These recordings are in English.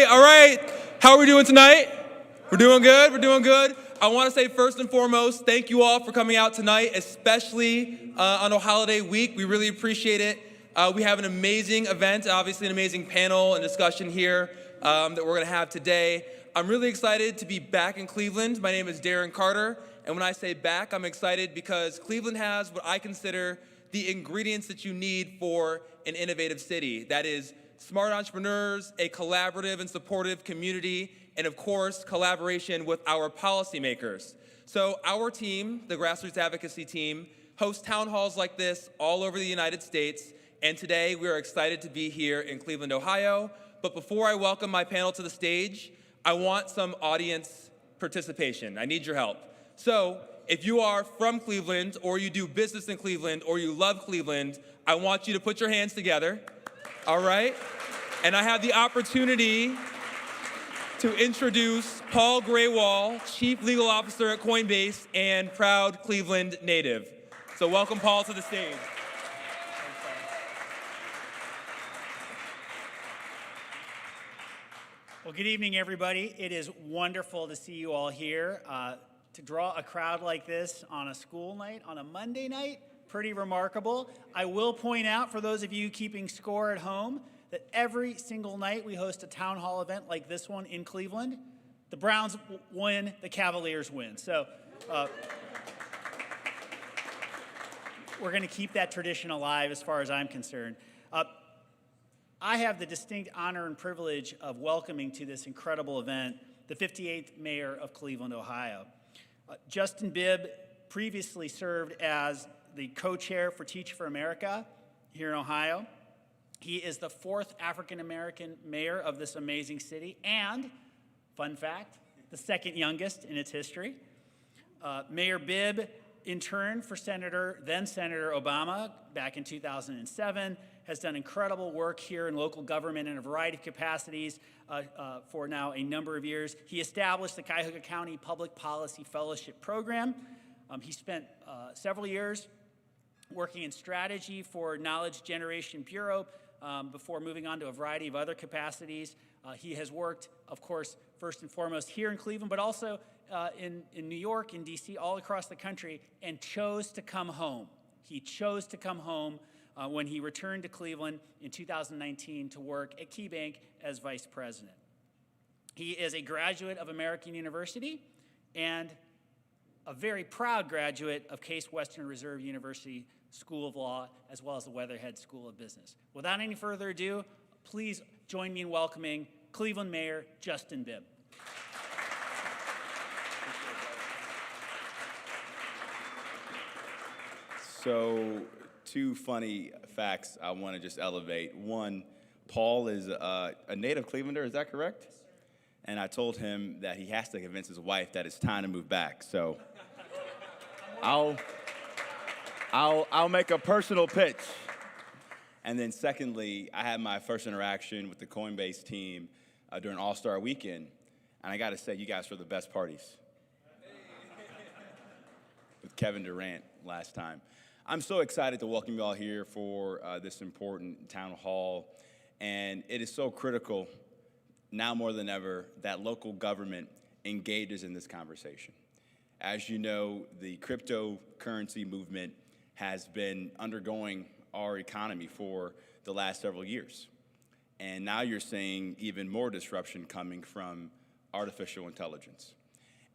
All right, how are we doing tonight? We're doing good, we're doing good. I want to say first and foremost, thank you all for coming out tonight, especially on a holiday week. We really appreciate it. We have an amazing event, obviously an amazing panel and discussion here that we're going to have today. I'm really excited to be back in Cleveland. My name is Darren Carter, and when I say back, I'm excited because Cleveland has what I consider the ingredients that you need for an innovative city. That is smart entrepreneurs, a collaborative and supportive community, and of course, collaboration with our policymakers. So our team, the Grassroots Advocacy Team, hosts town halls like this all over the United States, and today we are excited to be here in Cleveland, Ohio. But before I welcome my panel to the stage, I want some audience participation. I need your help. So if you are from Cleveland, or you do business in Cleveland, or you love Cleveland, I want you to put your hands together. All right? And I have the opportunity to introduce Paul Graywall, Chief Legal Officer at Coinbase and proud Cleveland native. So welcome Paul to the stage. Well, good evening, everybody. It is wonderful to see you all here. To draw a crowd like this on a school night, on a Monday night, pretty remarkable. I will point out, for those of you keeping score at home, that every single night we host a town hall event like this one in Cleveland. The Browns win, the Cavaliers win. So we're going to keep that tradition alive as far as I'm concerned. I have the distinct honor and privilege of welcoming to this incredible event the 58th mayor of Cleveland, Ohio. Justin Bibb previously served as the co-chair for Teach for America here in Ohio. He is the 4th African-American mayor of this amazing city and, fun fact, the 2nd youngest in its history. Mayor Bibb interned for then Senator Obama back in 2007, has done incredible work here in local government in a variety of capacities for now a number of years. He established the Cuyahoga County Public Policy Fellowship Program. He spent several years working in strategy for Knowledge Generation Bureau before moving on to a variety of other capacities. He has worked, of course, first and foremost here in Cleveland, but also in New York, in DC, all across the country, and chose to come home. He chose to come home when he returned to Cleveland in 2019 to work at KeyBank as vice president. He is a graduate of American University and a very proud graduate of Case Western Reserve University School of Law, as well as the Weatherhead School of Business. Without any further ado, please join me in welcoming Cleveland Mayor Justin Bibb. So, 2 funny facts I want to just elevate. One, Paul is a native Clevelander, is that correct? Yes, sir. And I told him that he has to convince his wife that it's time to move back. So, I'll make a personal pitch. And then secondly, I had my first interaction with the Coinbase team during All-Star Weekend. And I got to say, you guys were the best parties. With Kevin Durant last time. I'm so excited to welcome you all here for this important town hall. And it is so critical, now more than ever, that local government engages in this conversation. As you know, the cryptocurrency movement has been undergoing our economy for the last several years. And now you're seeing even more disruption coming from artificial intelligence.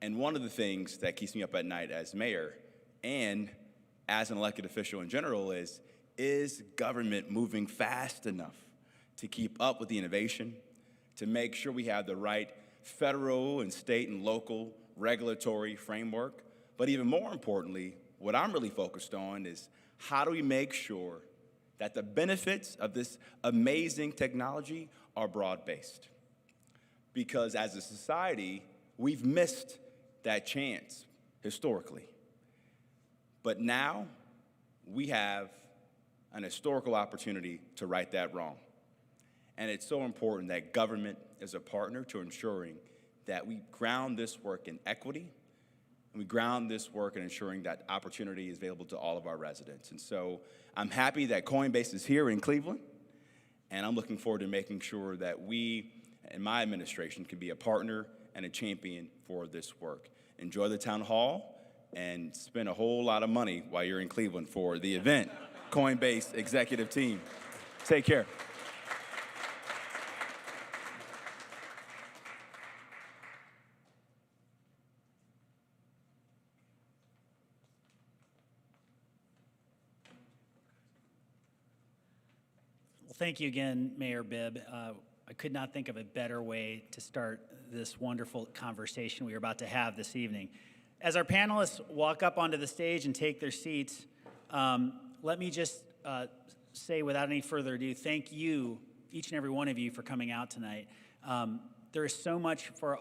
And one of the things that keeps me up at night as mayor and as an elected official in general is government moving fast enough to keep up with the innovation, to make sure we have the right federal and state and local regulatory framework, but even more importantly, what I'm really focused on is how do we make sure that the benefits of this amazing technology are broad-based? Because as a society, we've missed that chance historically. But now we have an historical opportunity to right that wrong. And it's so important that government is a partner to ensuring that we ground this work in equity, and we ground this work in ensuring that opportunity is available to all of our residents. And so I'm happy that Coinbase is here in Cleveland, and I'm looking forward to making sure that we and my administration can be a partner and a champion for this work. Enjoy the town hall and spend a whole lot of money while you're in Cleveland for the event. Coinbase executive team. Take care. Well, thank you again, Mayor Bibb. I could not think of a better way to start this wonderful conversation we are about to have this evening. As our panelists walk up onto the stage and take their seats, let me just say without any further ado, thank you, each and every one of you, for coming out tonight. There is so much for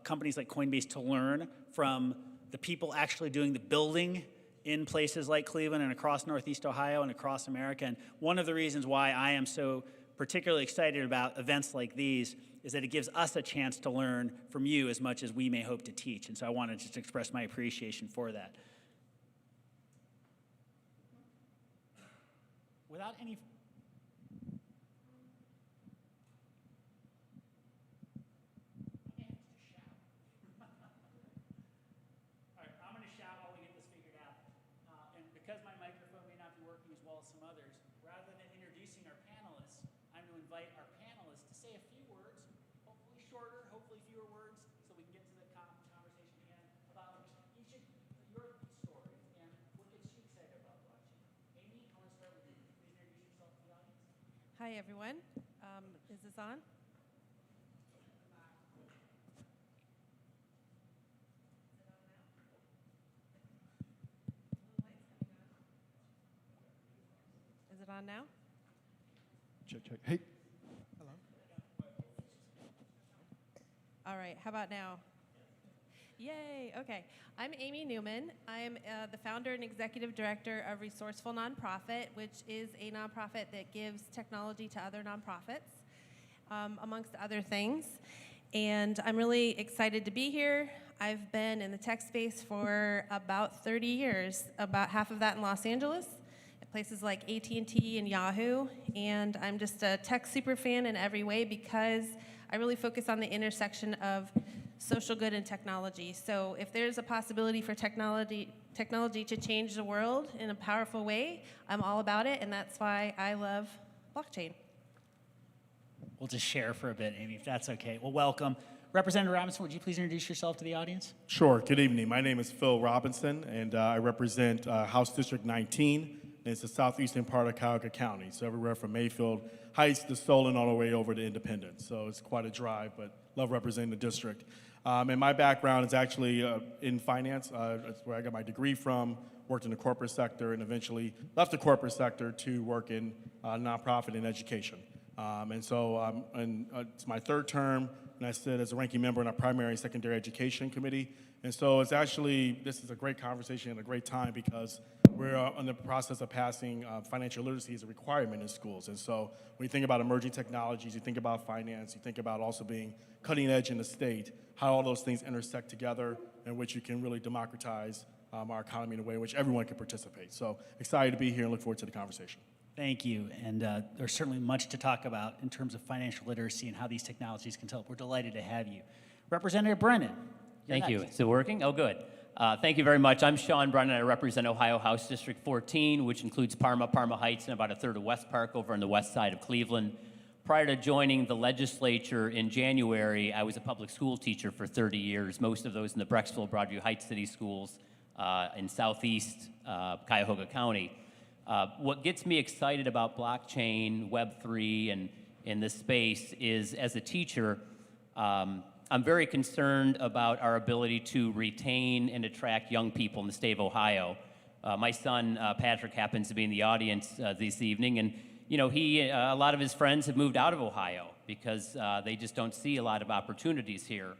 companies like Coinbase to learn from the people actually doing the building in places like Cleveland and across Northeast Ohio and across America. And one of the reasons why I am so particularly excited about events like these is that it gives us a chance to learn from you as much as we may hope to teach. And so I want to just express my appreciation for that. Without any... All right, I'm going to shout while we get this figured out. And because my microphone may not be working as well as some others, rather than introducing our panelists, I'm going to invite our panelists to say a few words, hopefully shorter, hopefully fewer words, so we can get to the conversation again about each of your stories and what gets you excited about blockchain. Amy, I want to start with you. Please introduce yourself to the audience. Hi, everyone. Is this on? Is it on now? Check, check. Hey. Hello. All right, how about now? Yay, okay. I'm Amy Newman. I'm the founder and executive director of Resourceful Nonprofit, which is a nonprofit that gives technology to other nonprofits, amongst other things. And I'm really excited to be here. I've been in the tech space for about 30 years, about half of that in Los Angeles, at places like AT&T and Yahoo. And I'm just a tech super fan in every way because I really focus on the intersection of social good and technology. So if there's a possibility for technology to change the world in a powerful way, I'm all about it, and that's why I love blockchain. We'll just share for a bit, Amy, if that's okay. Well, welcome. Representative Robinson, would you please introduce yourself to the audience? Sure. Good evening. My name is Phil Robinson, and I represent House District 19. And it's the southeastern part of Cuyahoga County, so everywhere from Mayfield Heights to Solon all the way over to Independence. So it's quite a drive, but love representing the district. And my background is actually in finance. That's where I got my degree from, worked in the corporate sector, and eventually left the corporate sector to work in nonprofit and education. It's my third term, and I sit as a ranking member in our primary and secondary education committee. And so it's actually, this is a great conversation and a great time because we're in the process of passing financial literacy as a requirement in schools. And so when you think about emerging technologies, you think about finance, you think about also being cutting edge in the state, how all those things intersect together in which you can really democratize our economy in a way in which everyone can participate. So excited to be here and look forward to the conversation. Thank you. And there's certainly much to talk about in terms of financial literacy and how these technologies can help. We're delighted to have you. Representative Brennan. Thank you. Is it working? Oh, good. Thank you very much. I'm Sean Brennan. I represent Ohio House District 14, which includes Parma Heights, and about a third of West Park over on the west side of Cleveland. Prior to joining the legislature in January, I was a public school teacher for 30 years, most of those in the Brecksville, Broadview Heights city schools in southeast Cuyahoga County. What gets me excited about blockchain, Web3, and in this space is, as a teacher, I'm very concerned about our ability to retain and attract young people in the state of Ohio. My son, Patrick, happens to be in the audience this evening, and a lot of his friends have moved out of Ohio because they just don't see a lot of opportunities here.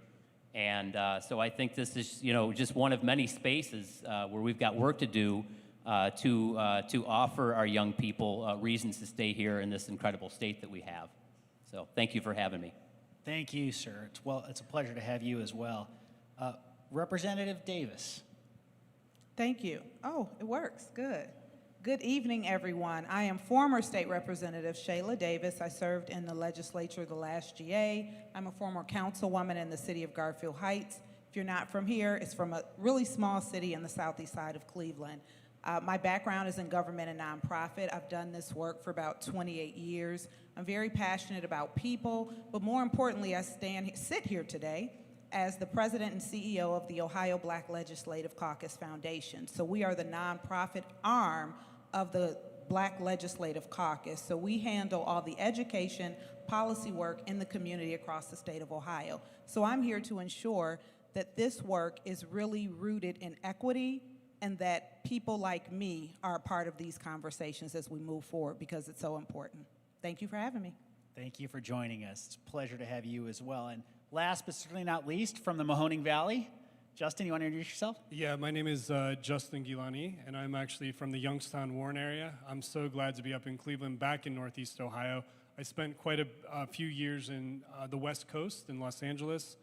And so I think this is, just one of many spaces where we've got work to do to offer our young people reasons to stay here in this incredible state that we have. So thank you for having me. Thank you, sir. It's a pleasure to have you as well. Representative Davis. Thank you. Oh, it works. Good. Good evening, everyone. I am former State Representative Shayla Davis. I served in the legislature the last GA. I'm a former councilwoman in the city of Garfield Heights. If you're not from here, it's from a really small city in the southeast side of Cleveland. My background is in government and nonprofit. I've done this work for about 28 years. I'm very passionate about people, but more importantly, I sit here today as the president and CEO of the Ohio Black Legislative Caucus Foundation. So we are the nonprofit arm of the Black Legislative Caucus. So we handle all the education, policy work in the community across the state of Ohio. So I'm here to ensure that this work is really rooted in equity and that people like me are a part of these conversations as we move forward because it's so important. Thank you for having me. Thank you for joining us. It's a pleasure to have you as well. And last but certainly not least, from the Mahoning Valley, Justin, you want to introduce yourself? Yeah, my name is Justin Gilani, and I'm actually from the Youngstown, Warren area. I'm so glad to be up in Cleveland, back in Northeast Ohio. I spent quite a few years in the West Coast, in Los Angeles,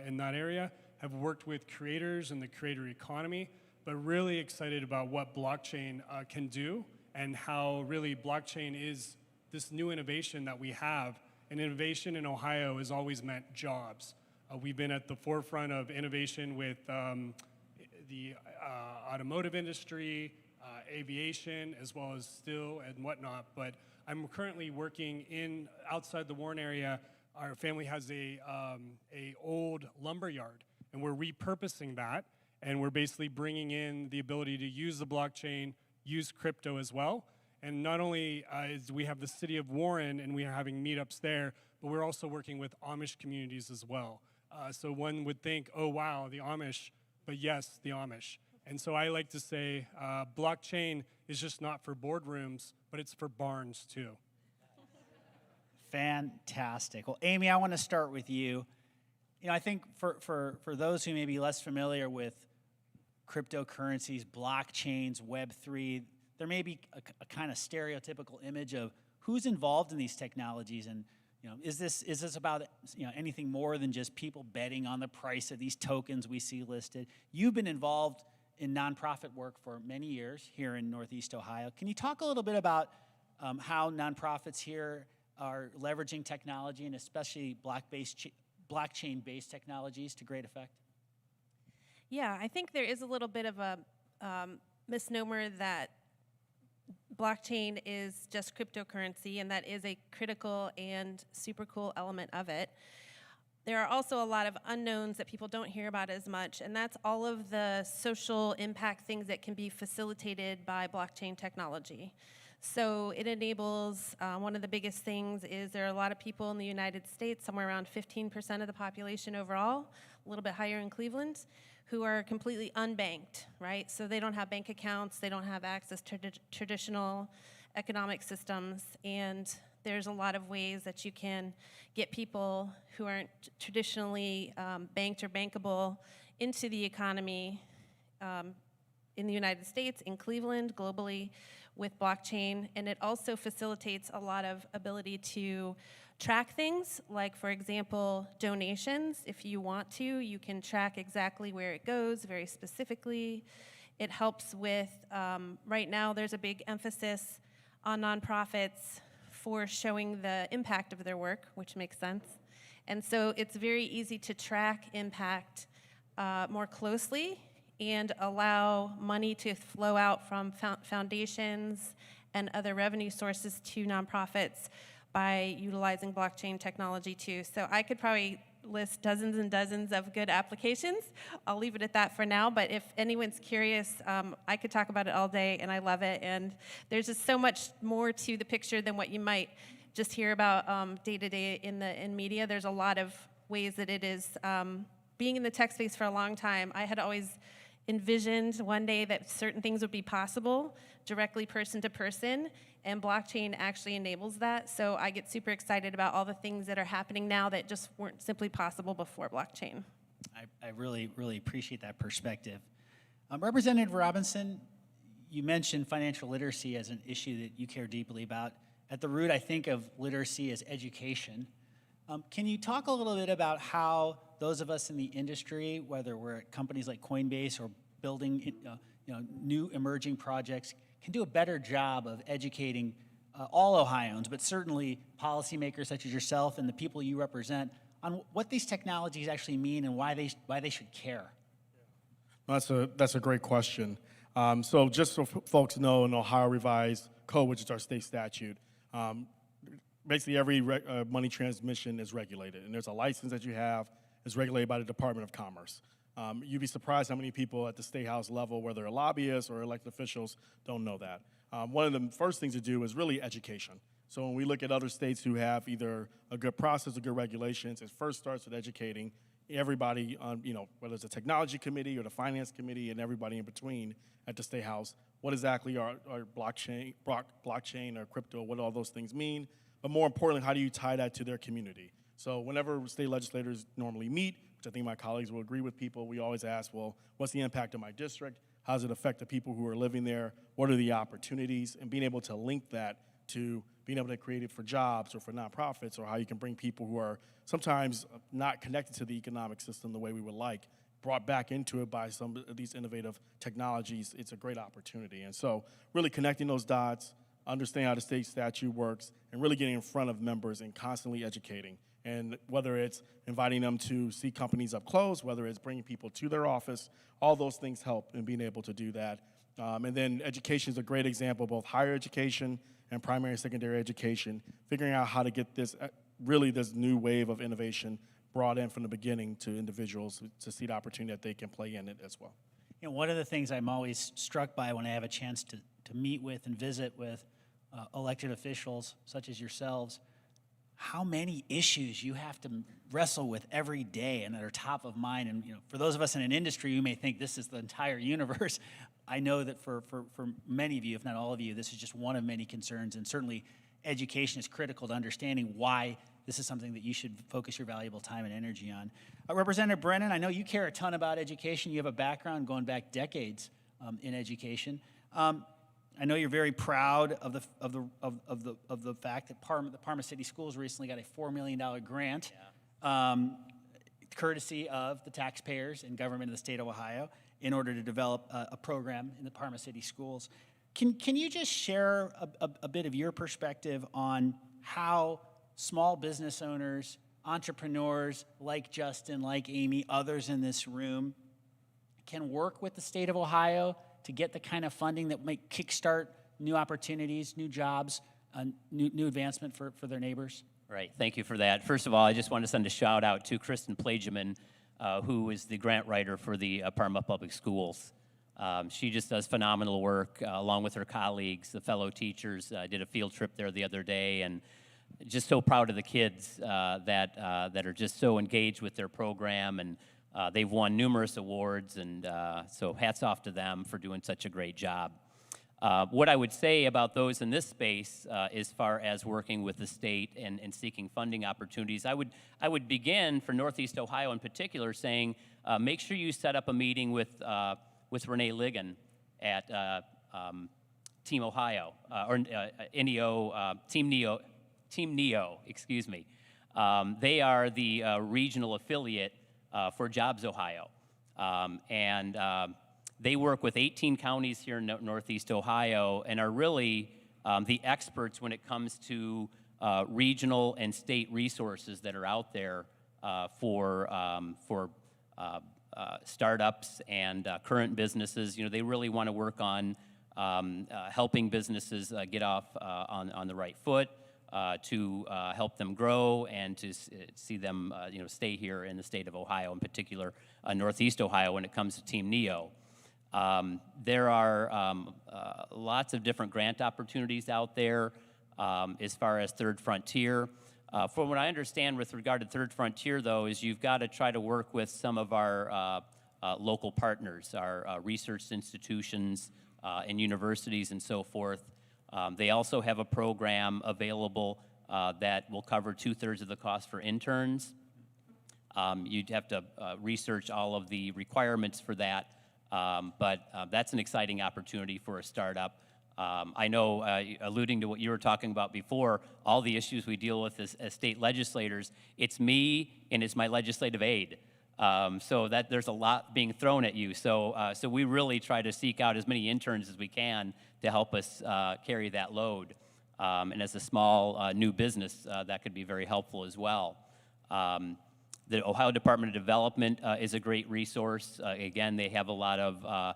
in that area. Have worked with creators in the creator economy, but really excited about what blockchain can do and how really blockchain is this new innovation that we have. And innovation in Ohio has always meant jobs. We've been at the forefront of innovation with the automotive industry, aviation, as well as steel and whatnot. But I'm currently working outside the Warren area. Our family has a old lumber yard, and we're repurposing that. And we're basically bringing in the ability to use the blockchain, use crypto as well. And not only we have the city of Warren and we are having meetups there, but we're also working with Amish communities as well. So one would think, oh wow, the Amish, but yes, the Amish. And so I like to say blockchain is just not for boardrooms, but it's for barns too. Fantastic. Well, Amy, I want to start with you. You know, I think for those who may be less familiar with cryptocurrencies, blockchains, Web3, there may be a kind of stereotypical image of who's involved in these technologies, and you know, is this about anything more than just people betting on the price of these tokens we see listed? You've been involved in nonprofit work for many years here in Northeast Ohio. Can you talk a little bit about how nonprofits here are leveraging technology and especially blockchain-based technologies to great effect? Yeah, I think there is a little bit of a misnomer that blockchain is just cryptocurrency, and that is a critical and super cool element of it. There are also a lot of unknowns that people don't hear about as much, and that's all of the social impact things that can be facilitated by blockchain technology. So it enables, one of the biggest things is there are a lot of people in the United States, somewhere around 15% of the population overall, a little bit higher in Cleveland, who are completely unbanked, right? So they don't have bank accounts, they don't have access to traditional economic systems, and there's a lot of ways that you can get people who aren't traditionally banked or bankable into the economy in the United States, in Cleveland, globally, with blockchain. And it also facilitates a lot of ability to track things, like, for example, donations. If you want to, you can track exactly where it goes very specifically. It helps with, right now there's a big emphasis on nonprofits for showing the impact of their work, which makes sense. And so it's very easy to track impact more closely and allow money to flow out from foundations and other revenue sources to nonprofits by utilizing blockchain technology too. So I could probably list dozens and dozens of good applications. I'll leave it at that for now, but if anyone's curious, I could talk about it all day, and I love it. And there's just so much more to the picture than what you might just hear about day to day in media. There's a lot of ways that it is, being in the tech space for a long time, I had always envisioned one day that certain things would be possible directly person to person, and blockchain actually enables that. So I get super excited about all the things that are happening now that just weren't simply possible before blockchain. I really, really appreciate that perspective. Representative Robinson, you mentioned financial literacy as an issue that you care deeply about. At the root, I think of literacy as education. Can you talk a little bit about how those of us in the industry, whether we're at companies like Coinbase or building new emerging projects, can do a better job of educating all Ohioans, but certainly policymakers such as yourself and the people you represent on what these technologies actually mean and why they should care? That's a great question. So just so folks know, in Ohio Revised Code, which is our state statute, basically every money transmission is regulated, and there's a license that you have is regulated by the Department of Commerce. You'd be surprised how many people at the state house level, whether they're lobbyists or elected officials, don't know that. One of the first things to do is really education. So when we look at other states who have either a good process or good regulations, it first starts with educating everybody on, whether it's a technology committee or the finance committee and everybody in between at the state house, what exactly are blockchain or crypto, what all those things mean, but more importantly, how do you tie that to their community? So whenever state legislators normally meet, which I think my colleagues will agree with people, we always ask, well, what's the impact of my district? How does it affect the people who are living there? What are the opportunities? And being able to link that to being able to create it for jobs or for nonprofits, or how you can bring people who are sometimes not connected to the economic system the way we would like, brought back into it by some of these innovative technologies. It's a great opportunity. And so really connecting those dots, understanding how the state statute works, and really getting in front of members and constantly educating. And whether it's inviting them to see companies up close, whether it's bringing people to their office, all those things help in being able to do that. And then education is a great example, both higher education and primary and secondary education, figuring out how to get this, really this new wave of innovation brought in from the beginning to individuals to see the opportunity that they can play in it as well. One of the things I'm always struck by when I have a chance to meet with and visit with elected officials such as yourselves, how many issues you have to wrestle with every day and that are top of mind. And for those of us in an industry, you may think this is the entire universe. I know that for many of you, if not all of you, this is just one of many concerns, and certainly education is critical to understanding why this is something that you should focus your valuable time and energy on. Representative Brennan, I know you care a ton about education. You have a background going back decades in education. I know you're very proud of the fact that the Parma City Schools recently got a $4 million grant, courtesy of the taxpayers and government of the state of Ohio, in order to develop a program in the Parma City Schools. Can you just share a bit of your perspective on how small business owners, entrepreneurs like Justin, like Amy, others in this room, can work with the state of Ohio to get the kind of funding that might kickstart new opportunities, new jobs, new advancement for their neighbors? Right, thank you for that. First of all, I just want to send a shout out to Kristen Plageman, who is the grant writer for the Parma Public Schools. She just does phenomenal work along with her colleagues, the fellow teachers. I did a field trip there the other day, and just so proud of the kids that are just so engaged with their program, and they've won numerous awards, and so hats off to them for doing such a great job. What I would say about those in this space, as far as working with the state and seeking funding opportunities, I would begin for Northeast Ohio in particular saying, make sure you set up a meeting with Renee Ligon at Team Ohio, or NEO, Team NEO, excuse me. They are the regional affiliate for Jobs Ohio. They work with 18 counties here in Northeast Ohio and are really the experts when it comes to regional and state resources that are out there for startups and current businesses. They really want to work on helping businesses get off on the right foot, to help them grow and to see them stay here in the state of Ohio, in particular Northeast Ohio when it comes to Team NEO. There are lots of different grant opportunities out there as far as Third Frontier. From what I understand with regard to Third Frontier, though, is you've got to try to work with some of our local partners, our research institutions and universities and so forth. They also have a program available that will cover 2/3 of the cost for interns. You'd have to research all of the requirements for that. But that's an exciting opportunity for a startup. I know, alluding to what you were talking about before, all the issues we deal with as state legislators, it's me and it's my legislative aide. So that there's a lot being thrown at you. So we really try to seek out as many interns as we can to help us carry that load. And as a small new business, that could be very helpful as well. The Ohio Department of Development is a great resource. Again, they have a lot of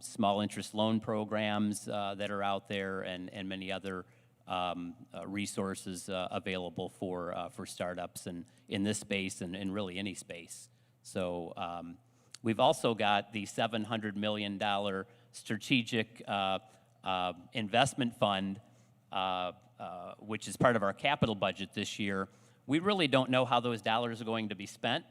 small interest loan programs that are out there, and many other resources available for startups and in this space and really any space. So we've also got the $700 million strategic investment fund, which is part of our capital budget this year. We really don't know how those dollars are going to be spent.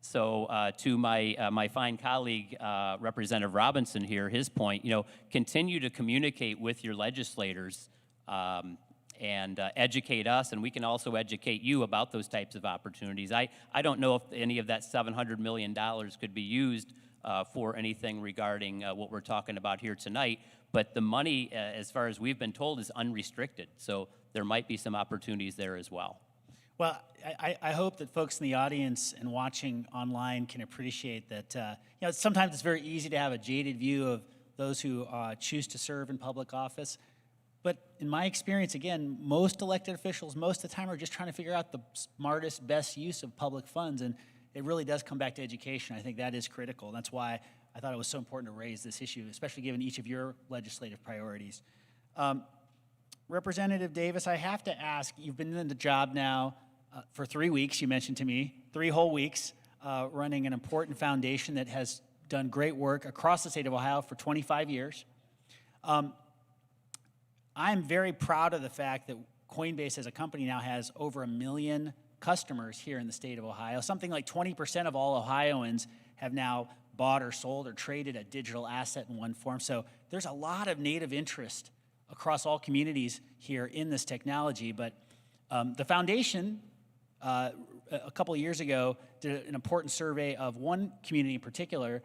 So to my fine colleague, Representative Robinson here, his point, continue to communicate with your legislators and educate us, and we can also educate you about those types of opportunities. I don't know if any of that $700 million could be used for anything regarding what we're talking about here tonight, but the money, as far as we've been told, is unrestricted. So there might be some opportunities there as well. Well, I hope that folks in the audience and watching online can appreciate that, sometimes it's very easy to have a jaded view of those who choose to serve in public office. But in my experience, again, most elected officials, most of the time, are just trying to figure out the smartest, best use of public funds. And it really does come back to education. I think that is critical. That's why I thought it was so important to raise this issue, especially given each of your legislative priorities. Representative Davis, I have to ask, you've been in the job now for 3 weeks, you mentioned to me, 3 whole weeks, running an important foundation that has done great work across the state of Ohio for 25 years. I'm very proud of the fact that Coinbase as a company now has over 1 million customers here in the state of Ohio. Something like 20% of all Ohioans have now bought or sold or traded a digital asset in one form. So there's a lot of native interest across all communities here in this technology. But the foundation, a couple of years ago, did an important survey of one community in particular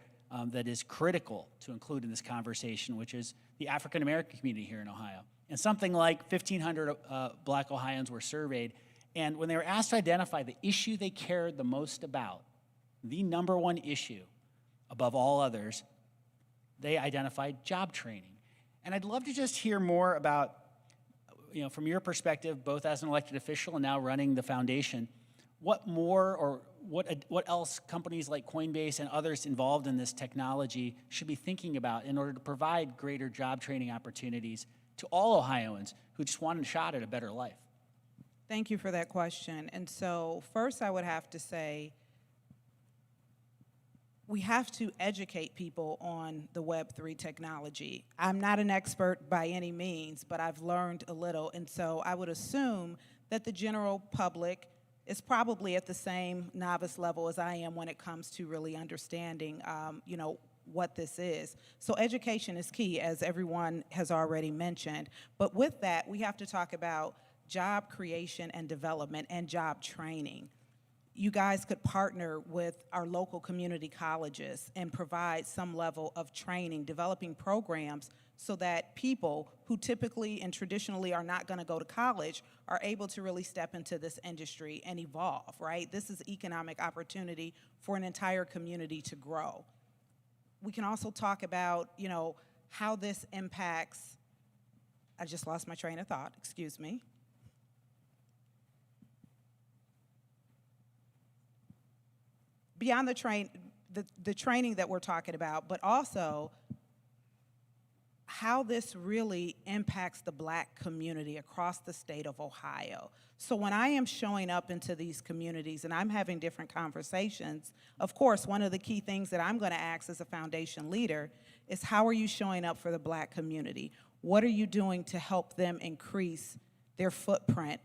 that is critical to include in this conversation, which is the African American community here in Ohio. And something like 1,500 Black Ohioans were surveyed. And when they were asked to identify the issue they cared the most about, the number one issue above all others, they identified job training. And I'd love to just hear more about, from your perspective, both as an elected official and now running the foundation, what more or what else companies like Coinbase and others involved in this technology should be thinking about in order to provide greater job training opportunities to all Ohioans who just want a shot at a better life? Thank you for that question. And so first I would have to say we have to educate people on the Web3 technology. I'm not an expert by any means, but I've learned a little. And so I would assume that the general public is probably at the same novice level as I am when it comes to really understanding, what this is. So education is key, as everyone has already mentioned. But with that, we have to talk about job creation and development and job training. You guys could partner with our local community colleges and provide some level of training, developing programs so that people who typically and traditionally are not going to go to college are able to really step into this industry and evolve, right? This is economic opportunity for an entire community to grow. We can also talk about, how this impacts, I just lost my train of thought, excuse me. Beyond the training that we're talking about, but also how this really impacts the Black community across the state of Ohio. So when I am showing up into these communities and I'm having different conversations, of course, one of the key things that I'm going to ask as a foundation leader is how are you showing up for the Black community? What are you doing to help them increase their footprint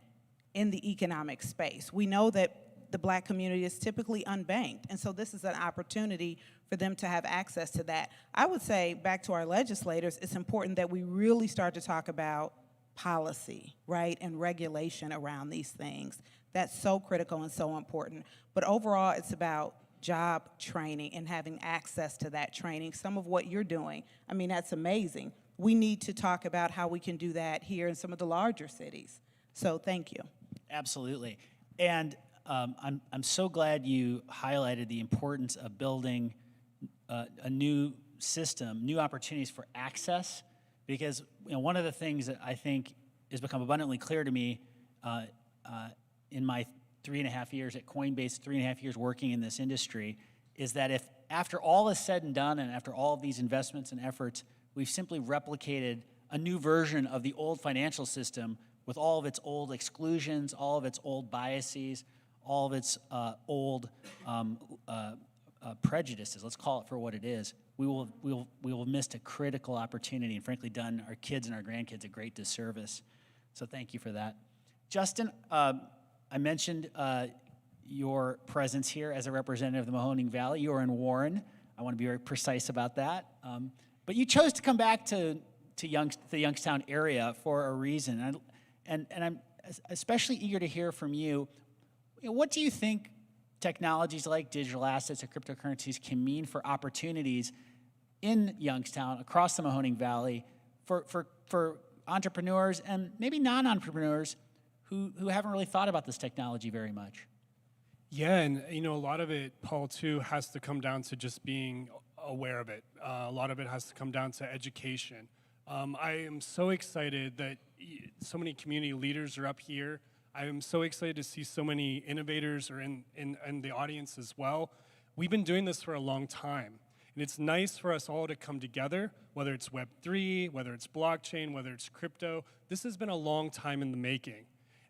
in the economic space? We know that the Black community is typically unbanked, and so this is an opportunity for them to have access to that. I would say, back to our legislators, it's important that we really start to talk about policy, right, and regulation around these things. That's so critical and so important. But overall, it's about job training and having access to that training. Some of what you're doing, that's amazing. We need to talk about how we can do that here in some of the larger cities. So thank you. Absolutely. And I'm so glad you highlighted the importance of building a new system, new opportunities for access because one of the things that I think has become abundantly clear to me in my 3.5 years at Coinbase, 3.5 years working in this industry, is that if after all is said and done and after all of these investments and efforts, we've simply replicated a new version of the old financial system with all of its old exclusions, all of its old biases, all of its old prejudices, let's call it for what it is, we will have missed a critical opportunity and frankly done our kids and our grandkids a great disservice. So thank you for that. Justin, I mentioned your presence here as a representative of the Mahoning Valley. You are in Warren. I want to be very precise about that. But you chose to come back to the Youngstown area for a reason. And I'm especially eager to hear from you. What do you think technologies like digital assets or cryptocurrencies can mean for opportunities in Youngstown, across the Mahoning Valley, for entrepreneurs and maybe non-entrepreneurs who haven't really thought about this technology very much? Yeah, and a lot of it, Paul, too, has to come down to just being aware of it. A lot of it has to come down to education. I am so excited that so many community leaders are up here. I am so excited to see so many innovators are in the audience as well. We've been doing this for a long time, and it's nice for us all to come together, whether it's Web3, whether it's blockchain, whether it's crypto. This has been a long time in the making.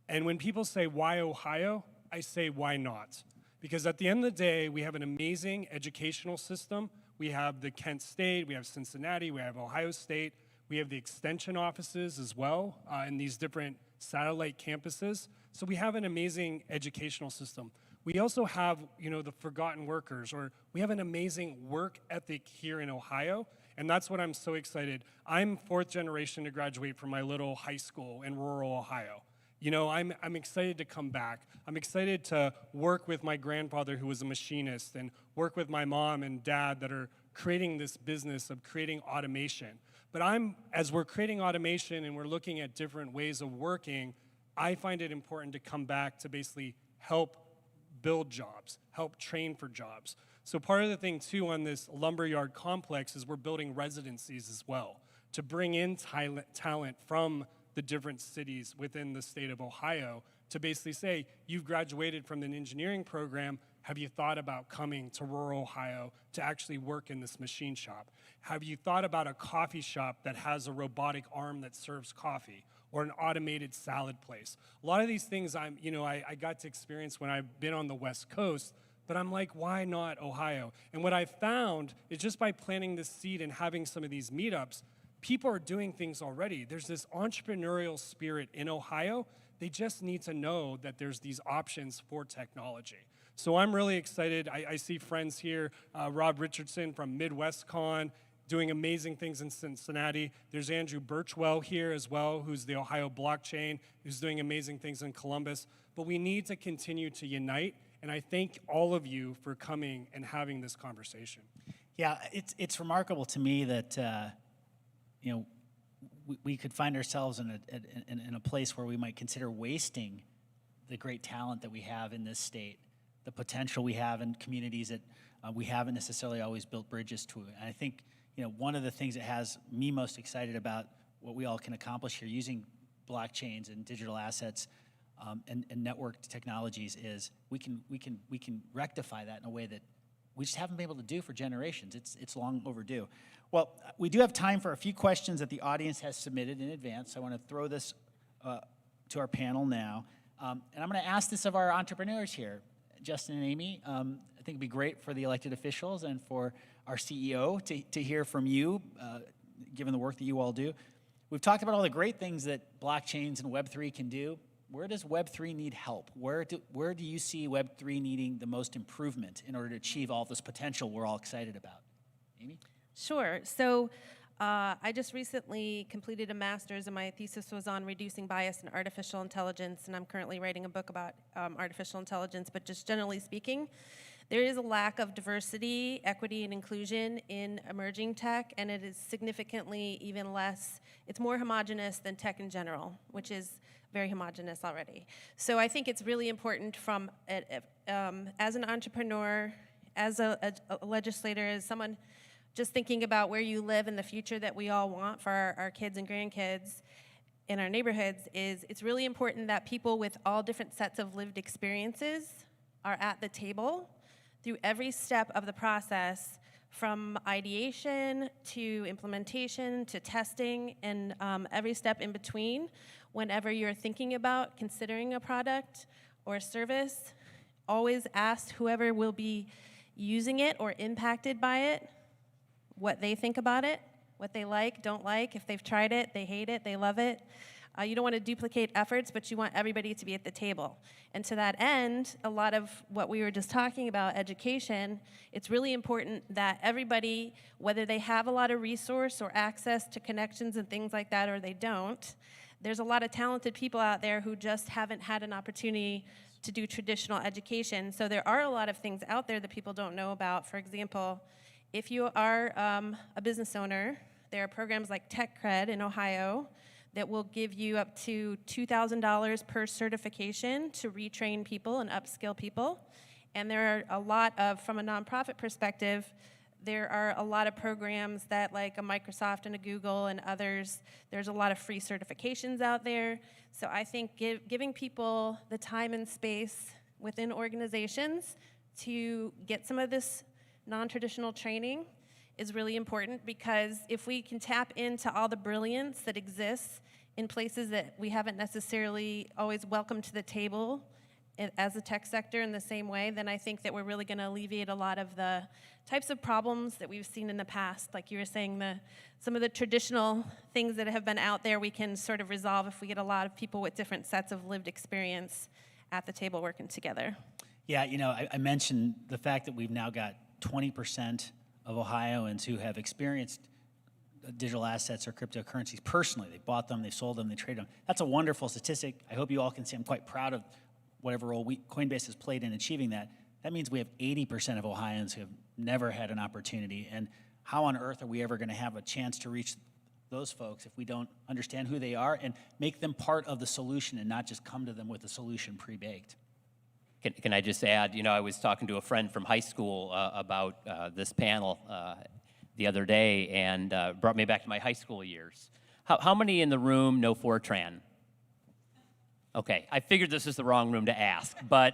And when people say, why Ohio? I say, why not? Because at the end of the day, we have an amazing educational system. We have the Kent State, we have Cincinnati, we have Ohio State, we have the extension offices as well in these different satellite campuses. So we have an amazing educational system. We also have, the forgotten workers, or we have an amazing work ethic here in Ohio, and that's what I'm so excited. I'm 4th generation to graduate from my little high school in rural Ohio. I'm excited to come back. I'm excited to work with my grandfather who was a machinist and work with my mom and dad that are creating this business of creating automation. But as we're creating automation and we're looking at different ways of working, I find it important to come back to basically help build jobs, help train for jobs. So part of the thing too on this lumberyard complex is we're building residencies as well to bring in talent from the different cities within the state of Ohio to basically say, you've graduated from an engineering program, have you thought about coming to rural Ohio to actually work in this machine shop? Have you thought about a coffee shop that has a robotic arm that serves coffee, or an automated salad place? A lot of these things I got to experience when I've been on the West Coast, but I'm like, why not Ohio? And what I found is just by planting this seed and having some of these meetups, people are doing things already. There's this entrepreneurial spirit in Ohio. They just need to know that there's these options for technology. So I'm really excited. I see friends here, Rob Richardson from MidwestCon, doing amazing things in Cincinnati. There's Andrew Birchwell here as well, who's the Ohio blockchain, who's doing amazing things in Columbus. But we need to continue to unite, and I thank all of you for coming and having this conversation. Yeah, it's remarkable to me that we could find ourselves in a place where we might consider wasting the great talent that we have in this state, the potential we have in communities that we haven't necessarily always built bridges to. And I think one of the things that has me most excited about what we all can accomplish here using blockchains and digital assets and networked technologies is we can rectify that in a way that we just haven't been able to do for generations. It's long overdue. Well, we do have time for a few questions that the audience has submitted in advance. So I want to throw this to our panel now. And I'm going to ask this of our entrepreneurs here, Justin and Amy. I think it'd be great for the elected officials and for our CEO to hear from you, given the work that you all do. We've talked about all the great things that blockchains and Web3 can do. Where does Web3 need help? Where do you see Web3 needing the most improvement in order to achieve all this potential we're all excited about? Amy? Sure. So I just recently completed a master's, and my thesis was on reducing bias in artificial intelligence, and I'm currently writing a book about artificial intelligence. But just generally speaking, there is a lack of diversity, equity, and inclusion in emerging tech, and it is significantly even less, it's more homogenous than tech in general, which is very homogenous already. So I think it's really important from, as an entrepreneur, as a legislator, as someone just thinking about where you live and the future that we all want for our kids and grandkids in our neighborhoods is it's really important that people with all different sets of lived experiences are at the table through every step of the process, from ideation to implementation to testing, and every step in between. Whenever you're thinking about considering a product or a service, always ask whoever will be using it or impacted by it what they think about it, what they like, don't like, if they've tried it, they hate it, they love it. You don't want to duplicate efforts, but you want everybody to be at the table. And to that end, a lot of what we were just talking about, education, it's really important that everybody, whether they have a lot of resource or access to connections and things like that, or they don't, there's a lot of talented people out there who just haven't had an opportunity to do traditional education. So there are a lot of things out there that people don't know about. For example, if you are a business owner, there are programs like Tech Cred in Ohio that will give you up to $2,000 per certification to retrain people and upskill people. And there are a lot of, from a nonprofit perspective, there are a lot of programs that, like a Microsoft and a Google and others, there's a lot of free certifications out there. So I think giving people the time and space within organizations to get some of this non-traditional training is really important, because if we can tap into all the brilliance that exists in places that we haven't necessarily always welcomed to the table as a tech sector in the same way, then I think that we're really going to alleviate a lot of the types of problems that we've seen in the past. Like you were saying, some of the traditional things that have been out there we can sort of resolve if we get a lot of people with different sets of lived experience at the table working together. Yeah, you know, I mentioned the fact that we've now got 20% of Ohioans who have experienced digital assets or cryptocurrencies personally. They bought them, they sold them, they traded them. That's a wonderful statistic. I hope you all can see I'm quite proud of whatever role Coinbase has played in achieving that. That means we have 80% of Ohioans who have never had an opportunity. And how on earth are we ever going to have a chance to reach those folks if we don't understand who they are and make them part of the solution and not just come to them with a solution pre-baked? Can I just add, you know, I was talking to a friend from high school about this panel the other day, and brought me back to my high school years. How many in the room know Fortran? Okay, I figured this is the wrong room to ask, but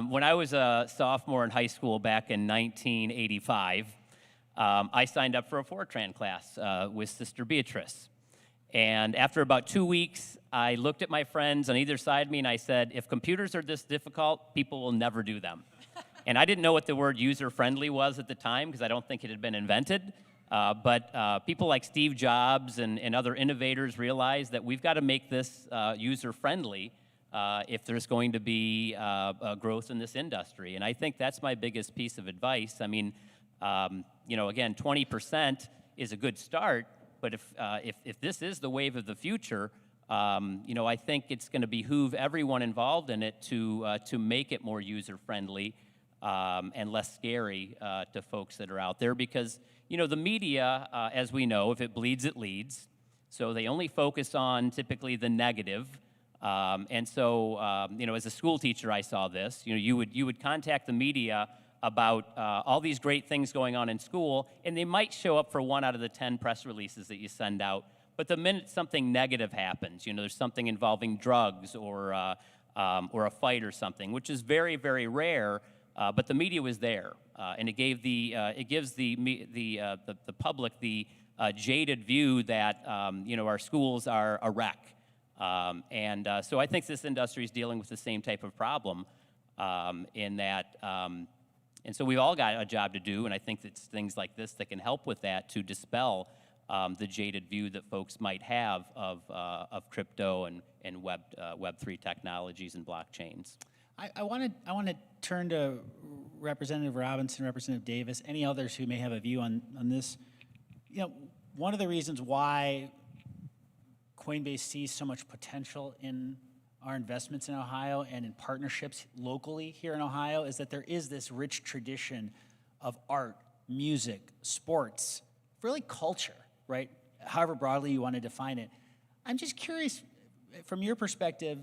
when I was a sophomore in high school back in 1985, I signed up for a Fortran class with Sister Beatrice. And after about 2 weeks, I looked at my friends on either side of me and I said, if computers are this difficult, people will never do them. And I didn't know what the word user-friendly was at the time because I don't think it had been invented. But people like Steve Jobs and other innovators realized that we've got to make this user-friendly if there's going to be growth in this industry. And I think that's my biggest piece of advice. I mean, you know, again, 20% is a good start, but if this is the wave of the future, you know, I think it's going to behoove everyone involved in it to make it more user-friendly and less scary to folks that are out there, because you know, the media, as we know, if it bleeds, it leads. So they only focus on typically the negative. And so, you know, as a school teacher, I saw this. You know, you would contact the media about all these great things going on in school, and they might show up for 1 out of the 10 press releases that you send out. But the minute something negative happens, you know, there's something involving drugs or a fight or something, which is very, very rare. But the media was there, and it gives the public the jaded view that you know, our schools are a wreck, and so I think this industry is dealing with the same type of problem in that, and so we've all got a job to do, and I think it's things like this that can help with that to dispel the jaded view that folks might have of crypto and Web3 technologies and blockchains. I want to turn to Representative Robinson, Representative Davis, any others who may have a view on this. You know, one of the reasons why Coinbase sees so much potential in our investments in Ohio and in partnerships locally here in Ohio is that there is this rich tradition of art, music, sports, really culture, right? However broadly you want to define it. I'm just curious, from your perspective,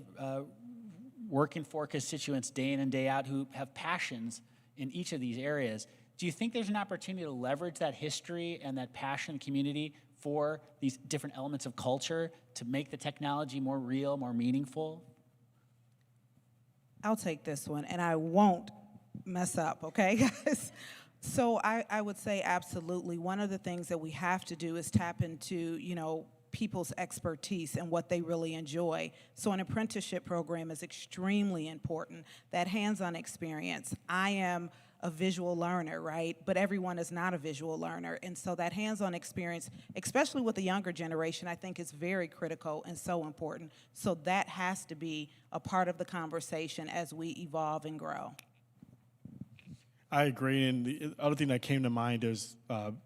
working for constituents day in and day out who have passions in each of these areas, Do you think there's an opportunity to leverage that history and that passion in the community for these different elements of culture to make the technology more real, more meaningful? I'll take this one, and I won't mess up, okay, guys? So I would say absolutely. One of the things that we have to do is tap into, people's expertise and what they really enjoy. So an apprenticeship program is extremely important. That hands-on experience. I am a visual learner, right? But everyone is not a visual learner. And so that hands-on experience, especially with the younger generation, I think is very critical and so important. So that has to be a part of the conversation as we evolve and grow. I agree, and the other thing that came to mind is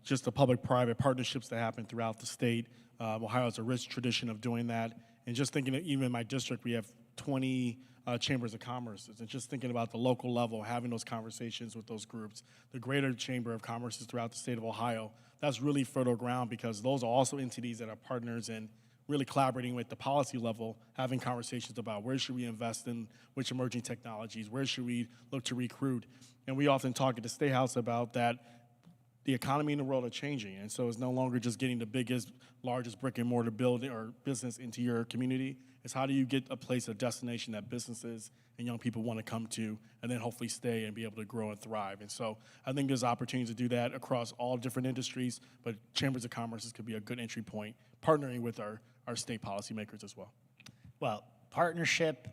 just the public-private partnerships that happen throughout the state. Ohio has a rich tradition of doing that, and just thinking, even in my district, we have 20 chambers of commerce, and just thinking about the local level, having those conversations with those groups, the greater chamber of commerce throughout the state of Ohio, that's really fertile ground because those are also entities that are partners in really collaborating with the policy level, having conversations about where should we invest in which emerging technologies, where should we look to recruit. And we often talk at the State House about that the economy and the world are changing. And so it's no longer just getting the biggest, largest brick and mortar building or business into your community. It's how do you get a place, a destination that businesses and young people want to come to and then hopefully stay and be able to grow and thrive. And so I think there's opportunities to do that across all different industries, but chambers of commerce could be a good entry point, partnering with our state policymakers as well. Well, partnership,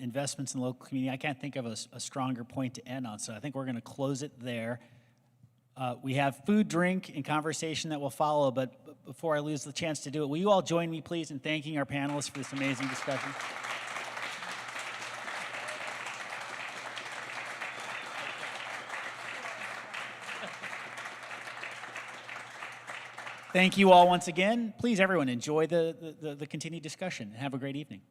investments in the local community, I can't think of a stronger point to end on, so I think we're going to close it there. We have food, drink, and conversation that will follow, but before I lose the chance to do it, will you all join me, please, in thanking our panelists for this amazing discussion? Thank you all once again. Please, everyone, enjoy the continued discussion and have a great evening.